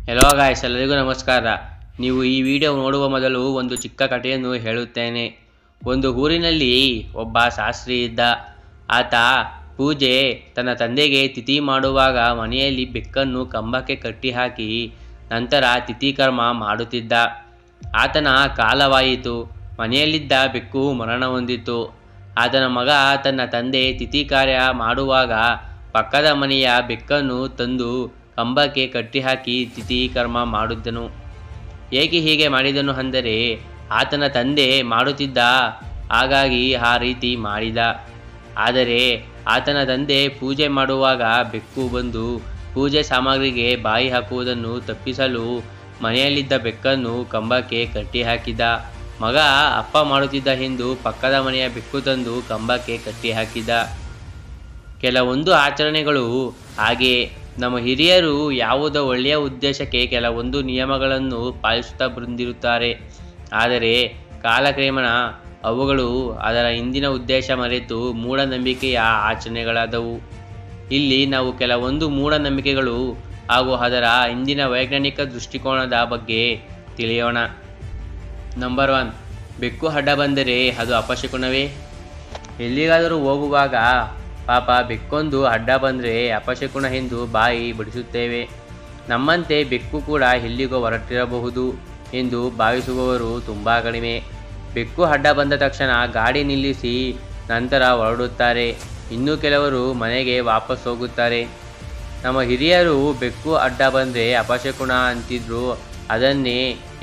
Hello guys, ಎಲ್ಲರಿಗೂ ನಮಸ್ಕಾರ. ನೀವು ಈ ವಿಡಿಯೋ ನೋಡುವ ಮೊದಲು ಒಂದು ಚಿಕ್ಕ ಕಥೆಯನ್ನು ಹೇಳುತ್ತೇನೆ. ಒಂದು ಊರಿನಲ್ಲಿ ಒಬ್ಬ ಶಾಸ್ತ್ರಿ ಇದ್ದ. ಆತ ಪೂಜೆ ತನ್ನ ತಂದೆಗೆ ತಿಥಿ ಮಾಡುವಾಗ ಮನೆಯಲ್ಲಿ ಬೆಕ್ಕನ್ನು ಕಂಬಕ್ಕೆ ಕಟ್ಟಿಹಾಕಿ ನಂತರ ತಿಥಿ ಕರ್ಮ ಮಾಡುತ್ತಿದ್ದ. ಆತನ ಕಾಲವಾಯಿತು. ಮನೆಯಲ್ಲಿದ್ದ ಬೆಕ್ಕು ಮರಣ ಹೊಂದಿತು. ಆತನ ಮಗ ತನ್ನ ತಂದೆ ತಿಥಿ ಕಾರ್ಯ ಮಾಡುವಾಗ ಪಕ್ಕದ ಮನೆಯ ಬೆಕ್ಕನ್ನು ತಂದು ಕಂಬಕ್ಕೆ ಕಟ್ಟಿಹಾಕಿ ತಿಥಿ ಕರ್ಮ ಮಾಡಿದ್ದನು. ಏಕೆ ಹೀಗೆ ಮಾಡಿದನು ಅಂದರೆ ಆತನ ತಂದೆ ಮಾಡುತ್ತಿದ್ದ, ಹಾಗಾಗಿ ಆ ರೀತಿ ಮಾಡಿದ. ಆದರೆ ಆತನ ತಂದೆ ಪೂಜೆ ಮಾಡುವಾಗ ಬೆಕ್ಕು ಬಂದು ಪೂಜೆ ಸಾಮಗ್ರಿಗೆ ಬಾಯಿ ಹಾಕುವುದನ್ನು ತಪ್ಪಿಸಲು ಮನೆಯಲ್ಲಿದ್ದ ಬೆಕ್ಕನ್ನು ಕಂಬಕ್ಕೆ ಕಟ್ಟಿಹಾಕಿದ. ಮಗ ಅಪ್ಪ ಮಾಡುತ್ತಿದ್ದ ಎಂದು ಪಕ್ಕದ ಮನೆಯ ಬೆಕ್ಕು ತಂದು ಕಂಬಕ್ಕೆ ಕಟ್ಟಿಹಾಕಿದ. ಕೆಲವೊಂದು ಆಚರಣೆಗಳು ಹಾಗೆ. ನಮ್ಮ ಹಿರಿಯರು ಯಾವುದೋ ಒಳ್ಳೆಯ ಉದ್ದೇಶಕ್ಕೆ ಕೆಲವೊಂದು ನಿಯಮಗಳನ್ನು ಪಾಲಿಸುತ್ತಾ ಬಂದಿರುತ್ತಾರೆ. ಆದರೆ ಕಾಲಕ್ರಮೇಣ ಅವುಗಳು ಅದರ ಹಿಂದಿನ ಉದ್ದೇಶ ಮರೆತು ಮೂಢನಂಬಿಕೆಯ ಆಚರಣೆಗಳಾದವು. ಇಲ್ಲಿ ನಾವು ಕೆಲವೊಂದು ಮೂಢನಂಬಿಕೆಗಳು ಹಾಗೂ ಅದರ ಹಿಂದಿನ ವೈಜ್ಞಾನಿಕ ದೃಷ್ಟಿಕೋನದ ಬಗ್ಗೆ ತಿಳಿಯೋಣ. ನಂಬರ್ 1, ಬೆಕ್ಕು ಅಡ್ಡ ಬಂದರೆ ಅದು ಅಪಶಕುನವೇ? ಎಲ್ಲಿಗಾದರೂ ಹೋಗುವಾಗ ಪಾಪ ಬೆಕ್ಕೊಂದು ಅಡ್ಡ ಬಂದರೆ ಅಪಶಕುನ ಎಂದು ಬಾಯಿ ಬಡಿಸುತ್ತೇವೆ. ನಮ್ಮಂತೆ ಬೆಕ್ಕು ಕೂಡ ಎಲ್ಲಿಗೋ ಹೊರಟಿರಬಹುದು ಎಂದು ಭಾವಿಸುವವರು ತುಂಬ ಕಡಿಮೆ. ಬೆಕ್ಕು ಅಡ್ಡ ಬಂದ ತಕ್ಷಣ ಗಾಡಿ ನಿಲ್ಲಿಸಿ ನಂತರ ಹೊರಡುತ್ತಾರೆ. ಇನ್ನು ಕೆಲವರು ಮನೆಗೆ ವಾಪಸ್ ಹೋಗುತ್ತಾರೆ. ನಮ್ಮ ಹಿರಿಯರು ಬೆಕ್ಕು ಅಡ್ಡ ಬಂದರೆ ಅಪಶಕುನ ಅಂತಿದ್ರು. ಅದನ್ನೇ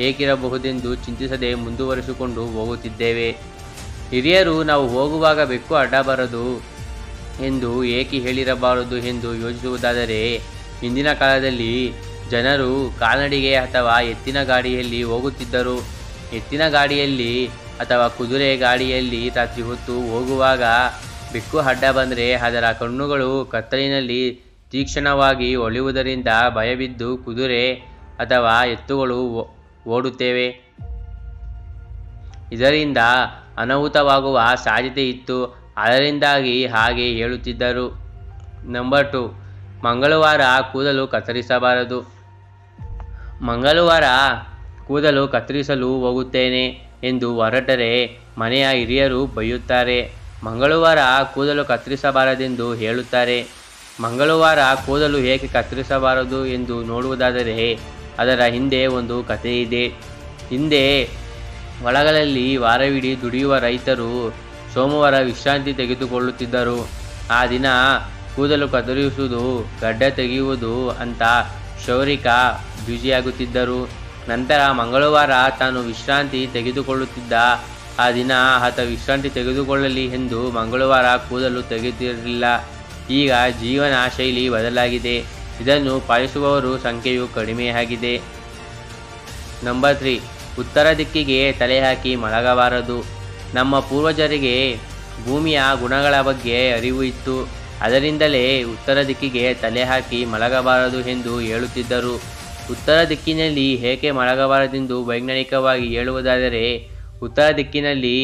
ಏಕಿರಬಹುದೆಂದು ಚಿಂತಿಸದೆ ಮುಂದುವರಿಸಿಕೊಂಡು ಹೋಗುತ್ತಿದ್ದೇವೆ. ಹಿರಿಯರು ನಾವು ಹೋಗುವಾಗ ಬೆಕ್ಕು ಅಡ್ಡ ಬರದು ಎಂದು ಏಕೆ ಹೇಳಿರಬಾರದು ಎಂದು ಯೋಚಿಸುವುದಾದರೆ, ಹಿಂದಿನ ಕಾಲದಲ್ಲಿ ಜನರು ಕಾಲ್ನಡಿಗೆ ಅಥವಾ ಎತ್ತಿನ ಗಾಡಿಯಲ್ಲಿ ಹೋಗುತ್ತಿದ್ದರು. ಎತ್ತಿನ ಗಾಡಿಯಲ್ಲಿ ಅಥವಾ ಕುದುರೆ ಗಾಡಿಯಲ್ಲಿ ರಾತ್ರಿ ಹೊತ್ತು ಹೋಗುವಾಗ ಬೆಕ್ಕು ಅಡ್ಡ ಬಂದರೆ ಅದರ ಕಣ್ಣುಗಳು ಕತ್ತಲಿನಲ್ಲಿ ತೀಕ್ಷ್ಣವಾಗಿ ಹೊಳೆಯುವುದರಿಂದ ಭಯಬಿದ್ದು ಕುದುರೆ ಅಥವಾ ಎತ್ತುಗಳು ಓಡುತ್ತವೆ. ಇದರಿಂದ ಅನಾಹುತವಾಗುವ ಸಾಧ್ಯತೆ ಇತ್ತು. ಅದರಿಂದಾಗಿ ಹಾಗೆ ಹೇಳುತ್ತಿದ್ದರು. ನಂಬರ್ 2, ಮಂಗಳವಾರ ಕೂದಲು ಕತ್ತರಿಸಬಾರದು. ಮಂಗಳವಾರ ಕೂದಲು ಕತ್ತರಿಸಲು ಹೋಗುತ್ತೇನೆ ಎಂದು ಹೊರಟರೆ ಮನೆಯ ಹಿರಿಯರು ಬೈಯುತ್ತಾರೆ. ಮಂಗಳವಾರ ಕೂದಲು ಕತ್ತರಿಸಬಾರದೆಂದು ಹೇಳುತ್ತಾರೆ. ಮಂಗಳವಾರ ಕೂದಲು ಏಕೆ ಕತ್ತರಿಸಬಾರದು ಎಂದು ನೋಡುವುದಾದರೆ ಅದರ ಹಿಂದೆ ಒಂದು ಕಥೆ ಇದೆ. ಹಿಂದೆ ಹೊಲಗಳಲ್ಲಿ ವಾರವಿಡೀ ದುಡಿಯುವ ರೈತರು ಸೋಮವಾರ ವಿಶ್ರಾಂತಿ ತೆಗೆದುಕೊಳ್ಳುತ್ತಿದ್ದರು. ಆ ದಿನ ಕೂದಲು ಕತ್ತರಿಸುವುದು, ಗಡ್ಡ ತೆಗೆಯುವುದು ಅಂತ ಕ್ಷೌರಿಕ ಬ್ಯುಸಿಯಾಗುತ್ತಿದ್ದರು. ನಂತರ ಮಂಗಳವಾರ ತಾನು ವಿಶ್ರಾಂತಿ ತೆಗೆದುಕೊಳ್ಳುತ್ತಿದ್ದ. ಆ ದಿನ ಆತ ವಿಶ್ರಾಂತಿ ತೆಗೆದುಕೊಳ್ಳಲಿ ಎಂದು ಮಂಗಳವಾರ ಕೂದಲು ತೆಗೆದಿರಲಿಲ್ಲ. ಈಗ ಜೀವನ ಶೈಲಿ ಬದಲಾಗಿದೆ. ಇದನ್ನು ಪಾಲಿಸುವವರ ಸಂಖ್ಯೆಯು ಕಡಿಮೆಯಾಗಿದೆ. ನಂಬರ್ 3, ಉತ್ತರ ದಿಕ್ಕಿಗೆ ತಲೆ ಹಾಕಿ ಮಲಗಬಾರದು. ನಮ್ಮ ಪೂರ್ವಜರಿಗೆ ಭೂಮಿಯ ಗುಣಗಳ ಬಗ್ಗೆ ಅರಿವು ಇತ್ತು. ಅದರಿಂದಲೇ ಉತ್ತರ ದಿಕ್ಕಿಗೆ ತಲೆ ಹಾಕಿ ಮಲಗಬಾರದು ಎಂದು ಹೇಳುತ್ತಿದ್ದರು. ಉತ್ತರ ದಿಕ್ಕಿನಲ್ಲಿ ಏಕೆ ಮಲಗಬಾರದೆಂದು ವೈಜ್ಞಾನಿಕವಾಗಿ ಹೇಳುವುದಾದರೆ, ಉತ್ತರ ದಿಕ್ಕಿನಲ್ಲಿ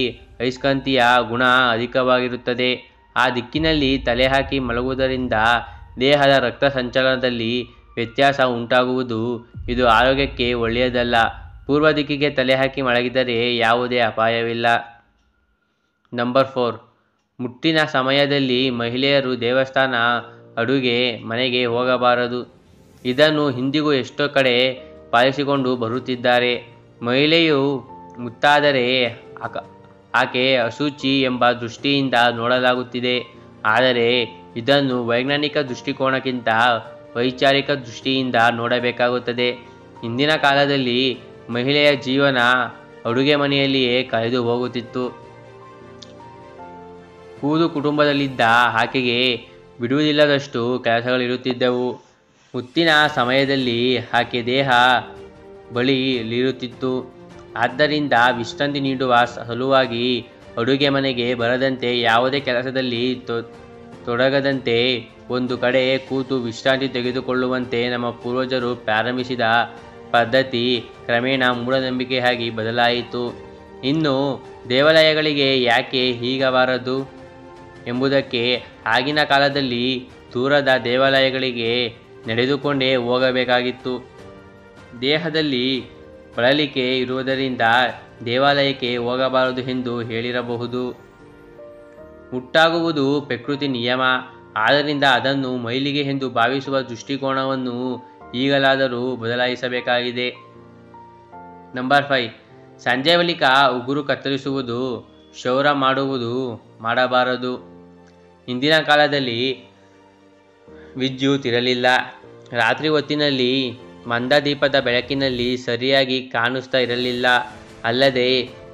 ಅಯಸ್ಕಾಂತೀಯ ಗುಣ ಅಧಿಕವಾಗಿರುತ್ತದೆ. ಆ ದಿಕ್ಕಿನಲ್ಲಿ ತಲೆ ಹಾಕಿ ಮಲಗುವುದರಿಂದ ದೇಹದ ರಕ್ತ ಸಂಚಲನದಲ್ಲಿ ವ್ಯತ್ಯಾಸ ಉಂಟಾಗುವುದು. ಇದು ಆರೋಗ್ಯಕ್ಕೆ ಒಳ್ಳೆಯದಲ್ಲ. ಪೂರ್ವ ದಿಕ್ಕಿಗೆ ತಲೆ ಹಾಕಿ ಮಲಗಿದರೆ ಯಾವುದೇ ಅಪಾಯವಿಲ್ಲ. ನಂಬರ್ 4, ಮುಟ್ಟಿನ ಸಮಯದಲ್ಲಿ ಮಹಿಳೆಯರು ದೇವಸ್ಥಾನ, ಅಡುಗೆ ಮನೆಗೆ ಹೋಗಬಾರದು. ಇದನ್ನು ಇಂದಿಗೂ ಎಷ್ಟೋ ಕಡೆ ಪಾಲಿಸಿಕೊಂಡು ಬರುತ್ತಿದ್ದಾರೆ. ಮಹಿಳೆಯು ಮುತ್ತಾದರೆ ಆಕೆ ಅಶುಚಿ ಎಂಬ ದೃಷ್ಟಿಯಿಂದ ನೋಡಲಾಗುತ್ತಿದೆ. ಆದರೆ ಇದನ್ನು ವೈಜ್ಞಾನಿಕ ದೃಷ್ಟಿಕೋನಕ್ಕಿಂತ ವೈಚಾರಿಕ ದೃಷ್ಟಿಯಿಂದ ನೋಡಬೇಕಾಗುತ್ತದೆ. ಹಿಂದಿನ ಕಾಲದಲ್ಲಿ ಮಹಿಳೆಯ ಜೀವನ ಅಡುಗೆ ಮನೆಯಲ್ಲಿಯೇ ಕಳೆದು ಹೋಗುತ್ತಿತ್ತು. ಕೂದು ಕುಟುಂಬದಲ್ಲಿದ್ದ ಆಕೆಗೆ ಬಿಡುವುದಿಲ್ಲದಷ್ಟು ಕೆಲಸಗಳಿರುತ್ತಿದ್ದವು. ಮುತ್ತಿನ ಸಮಯದಲ್ಲಿ ಆಕೆ ದೇಹ ಬಳಿಲಿರುತ್ತಿತ್ತು. ಆದ್ದರಿಂದ ವಿಶ್ರಾಂತಿ ನೀಡುವ ಸಲುವಾಗಿ ಅಡುಗೆ ಮನೆಗೆ ಬರದಂತೆ, ಯಾವುದೇ ಕೆಲಸದಲ್ಲಿ ತೊಡಗದಂತೆ ಒಂದು ಕಡೆ ಕೂತು ವಿಶ್ರಾಂತಿ ತೆಗೆದುಕೊಳ್ಳುವಂತೆ ನಮ್ಮ ಪೂರ್ವಜರು ಪ್ರಾರಂಭಿಸಿದ ಪದ್ಧತಿ ಕ್ರಮೇಣ ಮೂಢನಂಬಿಕೆಯಾಗಿ ಬದಲಾಯಿತು. ಇನ್ನು ದೇವಾಲಯಗಳಿಗೆ ಯಾಕೆ ಹೀಗಬಾರದು ಎಂಬುದಕ್ಕೆ, ಆಗಿನ ಕಾಲದಲ್ಲಿ ದೂರದ ದೇವಾಲಯಗಳಿಗೆ ನಡೆದುಕೊಂಡೇ ಹೋಗಬೇಕಾಗಿತ್ತು. ದೇಹದಲ್ಲಿ ಬಳಲಿಕೆ ಇರುವುದರಿಂದ ದೇವಾಲಯಕ್ಕೆ ಹೋಗಬಾರದು ಎಂದು ಹೇಳಿರಬಹುದು. ಮುಟ್ಟಾಗುವುದು ಪ್ರಕೃತಿ ನಿಯಮ, ಆದ್ದರಿಂದ ಅದನ್ನು ಮೈಲಿಗೆ ಎಂದು ಭಾವಿಸುವ ದೃಷ್ಟಿಕೋನವನ್ನು ಈಗಲಾದರೂ ಬದಲಾಯಿಸಬೇಕಾಗಿದೆ. ನಂಬರ್ 5, ಸಂಜೆ ಬಳಿಕ ಉಗುರು ಕತ್ತರಿಸುವುದು, ಕ್ಷೌರ ಮಾಡುವುದು ಮಾಡಬಾರದು. ಹಿಂದಿನ ಕಾಲದಲ್ಲಿ ವಿದ್ಯುತ್ ಇರಲಿಲ್ಲ. ರಾತ್ರಿ ಹೊತ್ತಿನಲ್ಲಿ ಮಂದ ದೀಪದ ಬೆಳಕಿನಲ್ಲಿ ಸರಿಯಾಗಿ ಕಾಣಿಸ್ತಾ ಇರಲಿಲ್ಲ. ಅಲ್ಲದೆ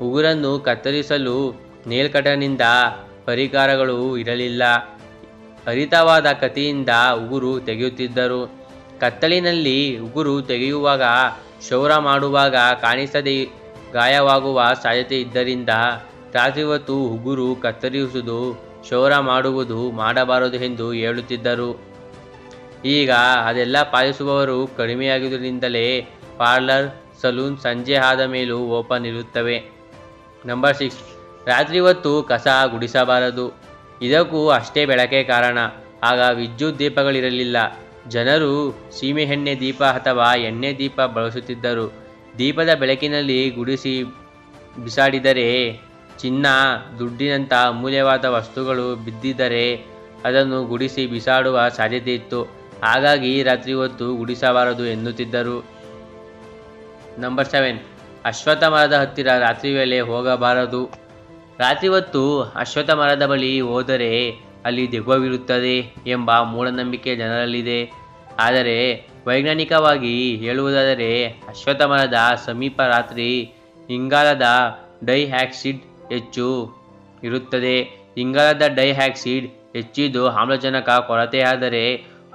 ಉಗುರನ್ನು ಕತ್ತರಿಸಲು ನೇಲ್ ಕಟರ್ನಿಂದ ಪರಿಕರಗಳು ಇರಲಿಲ್ಲ. ಹರಿತವಾದ ಕತ್ತಿಯಿಂದ ಉಗುರು ತೆಗೆಯುತ್ತಿದ್ದರು. ಕತ್ತಲಿನಲ್ಲಿ ಉಗುರು ತೆಗೆಯುವಾಗ, ಕ್ಷೌರ ಮಾಡುವಾಗ ಕಾಣಿಸದೆ ಗಾಯವಾಗುವ ಸಾಧ್ಯತೆ ಇದ್ದರಿಂದ ರಾತ್ರಿ ಹೊತ್ತು ಉಗುರು ಕತ್ತರಿಸುವುದು, ಕ್ಷೌರ ಮಾಡುವುದು ಮಾಡಬಾರದು ಎಂದು ಹೇಳುತ್ತಿದ್ದರು. ಈಗ ಅದೆಲ್ಲ ಪಾಲಿಸುವವರು ಕಡಿಮೆಯಾಗಿರುವುದರಿಂದಲೇ ಪಾರ್ಲರ್, ಸಲೂನ್ ಸಂಜೆ ಆದ ಮೇಲೂ ಓಪನ್ ಇರುತ್ತವೆ. ನಂಬರ್ 6, ರಾತ್ರಿ ಹೊತ್ತು ಕಸ ಗುಡಿಸಬಾರದು. ಇದಕ್ಕೂ ಅಷ್ಟೇ ಬೆಳಕೆ ಕಾರಣ. ಆಗ ವಿದ್ಯುತ್ ದೀಪಗಳಿರಲಿಲ್ಲ. ಜನರು ಸೀಮೆ ಎಣ್ಣೆ ದೀಪ ಅಥವಾ ಎಣ್ಣೆ ದೀಪ ಬಳಸುತ್ತಿದ್ದರು. ದೀಪದ ಬೆಳಕಿನಲ್ಲಿ ಗುಡಿಸಿ ಬಿಸಾಡಿದರೆ ಚಿನ್ನ, ದುಡ್ಡಿನಂಥ ಅಮೂಲ್ಯವಾದ ವಸ್ತುಗಳು ಬಿದ್ದಿದ್ದರೆ ಅದನ್ನು ಗುಡಿಸಿ ಬಿಸಾಡುವ ಸಾಧ್ಯತೆ ಇತ್ತು. ಹಾಗಾಗಿ ರಾತ್ರಿ ಹೊತ್ತು ಗುಡಿಸಬಾರದು ಎನ್ನುತ್ತಿದ್ದರು. ನಂಬರ್ 7, ಅಶ್ವತ್ಥ ಮರದ ಹತ್ತಿರ ರಾತ್ರಿ ವೇಳೆ ಹೋಗಬಾರದು. ರಾತ್ರಿ ಹೊತ್ತು ಅಶ್ವತ್ಥ ಮರದ ಬಳಿ ಹೋದರೆ ಅಲ್ಲಿ ದೆವ್ವವಿರುತ್ತದೆ ಎಂಬ ಮೂಢನಂಬಿಕೆ ಜನರಲ್ಲಿದೆ. ಆದರೆ ವೈಜ್ಞಾನಿಕವಾಗಿ ಹೇಳುವುದಾದರೆ ಅಶ್ವತ್ಥ ಮರದ ಸಮೀಪ ರಾತ್ರಿ ಇಂಗಾಲದ ಡೈಆಕ್ಸೈಡ್ ಹೆಚ್ಚು ಇರುತ್ತದೆ. ಇಂಗಾಲದ ಡೈಆಕ್ಸೈಡ್ ಹೆಚ್ಚಿದ್ದು ಆಮ್ಲಜನಕ ಕೊರತೆಯಾದರೆ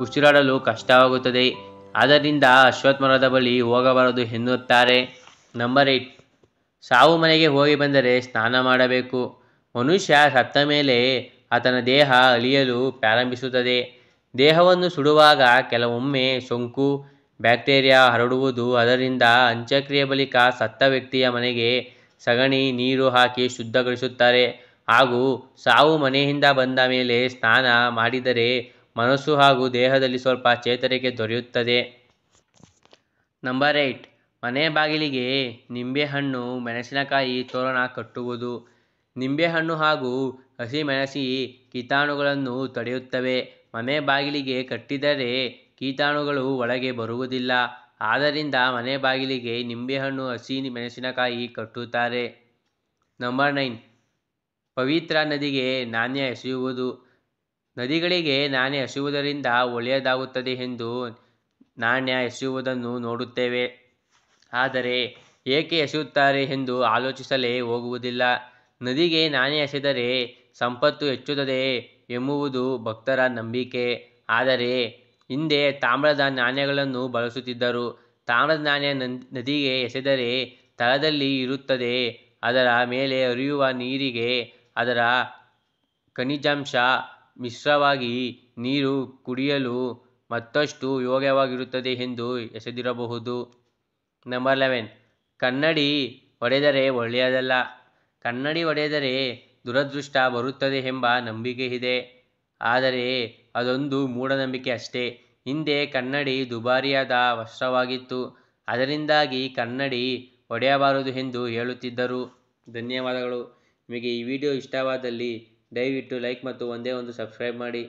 ಉಸಿರಾಡಲು ಕಷ್ಟವಾಗುತ್ತದೆ. ಆದ್ದರಿಂದ ಅಶ್ವತ್ಥ ಮರದ ಬಳಿ ಹೋಗಬಾರದು ಎನ್ನುತ್ತಾರೆ. ನಂಬರ್ 8, ಸಾವು ಮನೆಗೆ ಹೋಗಿ ಬಂದರೆ ಸ್ನಾನ ಮಾಡಬೇಕು. ಮನುಷ್ಯ ಸತ್ತ ಮೇಲೆ ಆತನ ದೇಹ ಅಳಿಯಲು ಪ್ರಾರಂಭಿಸುತ್ತದೆ. ದೇಹವನ್ನು ಸುಡುವಾಗ ಕೆಲವೊಮ್ಮೆ ಸೋಂಕು, ಬ್ಯಾಕ್ಟೀರಿಯಾ ಹರಡುವುದು. ಅದರಿಂದ ಅಂತ್ಯಕ್ರಿಯೆ ಬಳಿಕ ಸತ್ತ ವ್ಯಕ್ತಿಯ ಮನೆಗೆ ಸಗಣಿ, ನೀರು ಹಾಕಿ ಶುದ್ಧಗೊಳಿಸುತ್ತಾರೆ. ಹಾಗೂ ಸಾವು ಮನೆಯಿಂದ ಬಂದ ಮೇಲೆ ಸ್ನಾನ ಮಾಡಿದರೆ ಮನಸ್ಸು ಹಾಗೂ ದೇಹದಲ್ಲಿ ಸ್ವಲ್ಪ ಚೇತರಿಕೆ ದೊರೆಯುತ್ತದೆ. ನಂಬರ್ 8, ಮನೆ ಬಾಗಿಲಿಗೆ ನಿಂಬೆಹಣ್ಣು, ಮೆಣಸಿನಕಾಯಿ ತೋರಣ ಕಟ್ಟುವುದು. ನಿಂಬೆಹಣ್ಣು ಹಾಗೂ ಹಸಿಮೆಣಸಿ ಕೀಟಾಣುಗಳನ್ನು ತಡೆಯುತ್ತವೆ. ಮನೆ ಬಾಗಿಲಿಗೆ ಕಟ್ಟಿದರೆ ಕೀಟಾಣುಗಳು ಒಳಗೆ ಬರುವುದಿಲ್ಲ. ಆದ್ದರಿಂದ ಮನೆ ಬಾಗಿಲಿಗೆ ನಿಂಬೆಹಣ್ಣು, ಹಸಿ ಮೆಣಸಿನಕಾಯಿ ಕಟ್ಟುತ್ತಾರೆ. ನಂಬರ್ 9, ಪವಿತ್ರ ನದಿಗೆ ನಾಣ್ಯ ಎಸೆಯುವುದು. ನದಿಗಳಿಗೆ ನಾಣ್ಯ ಎಸೆಯುವುದರಿಂದ ಒಳ್ಳೆಯದಾಗುತ್ತದೆ ಎಂದು ನಾಣ್ಯ ಎಸೆಯುವುದನ್ನು ನೋಡುತ್ತೇವೆ. ಆದರೆ ಏಕೆ ಎಸೆಯುತ್ತಾರೆ ಎಂದು ಆಲೋಚಿಸಲೇ ಹೋಗುವುದಿಲ್ಲ. ನದಿಗೆ ನಾಣ್ಯ ಎಸೆದರೆ ಸಂಪತ್ತು ಹೆಚ್ಚುತ್ತದೆ ಎಂಬುವುದು ಭಕ್ತರ ನಂಬಿಕೆ. ಆದರೆ ಹಿಂದೆ ತಾಮ್ರದ ನಾಣ್ಯಗಳನ್ನು ಬಳಸುತ್ತಿದ್ದರು. ತಾಮ್ರದ ನಾಣ್ಯ ನದಿಗೆ ಎಸೆದರೆ ತಳದಲ್ಲಿ ಇರುತ್ತದೆ. ಅದರ ಮೇಲೆ ಹರಿಯುವ ನೀರಿಗೆ ಅದರ ಖನಿಜಾಂಶ ಮಿಶ್ರವಾಗಿ ನೀರು ಕುಡಿಯಲು ಮತ್ತಷ್ಟು ಯೋಗ್ಯವಾಗಿರುತ್ತದೆ ಎಂದು ಎಸೆದಿರಬಹುದು. ನಂಬರ್ 11, ಕನ್ನಡಿ ಹೊಡೆದರೆ ಒಳ್ಳೆಯದಲ್ಲ. ಕನ್ನಡಿ ಹೊಡೆದರೆ ದುರದೃಷ್ಟ ಬರುತ್ತದೆ ಎಂಬ ನಂಬಿಕೆ ಇದೆ. ಆದರೆ ಅದೊಂದು ಮೂಢನಂಬಿಕೆ ಅಷ್ಟೇ. ಹಿಂದೆ ಕನ್ನಡಿ ದುಬಾರಿಯಾದ ವಸ್ತ್ರವಾಗಿತ್ತು. ಅದರಿಂದಾಗಿ ಕನ್ನಡಿ ಹೊಡೆಯಬಾರದು ಎಂದು ಹೇಳುತ್ತಿದ್ದರು. ಧನ್ಯವಾದಗಳು. ನಿಮಗೆ ಈ ವಿಡಿಯೋ ಇಷ್ಟವಾದಲ್ಲಿ ದಯವಿಟ್ಟು ಲೈಕ್ ಮತ್ತು ಒಂದೇ ಒಂದು ಸಬ್ಸ್ಕ್ರೈಬ್ ಮಾಡಿ.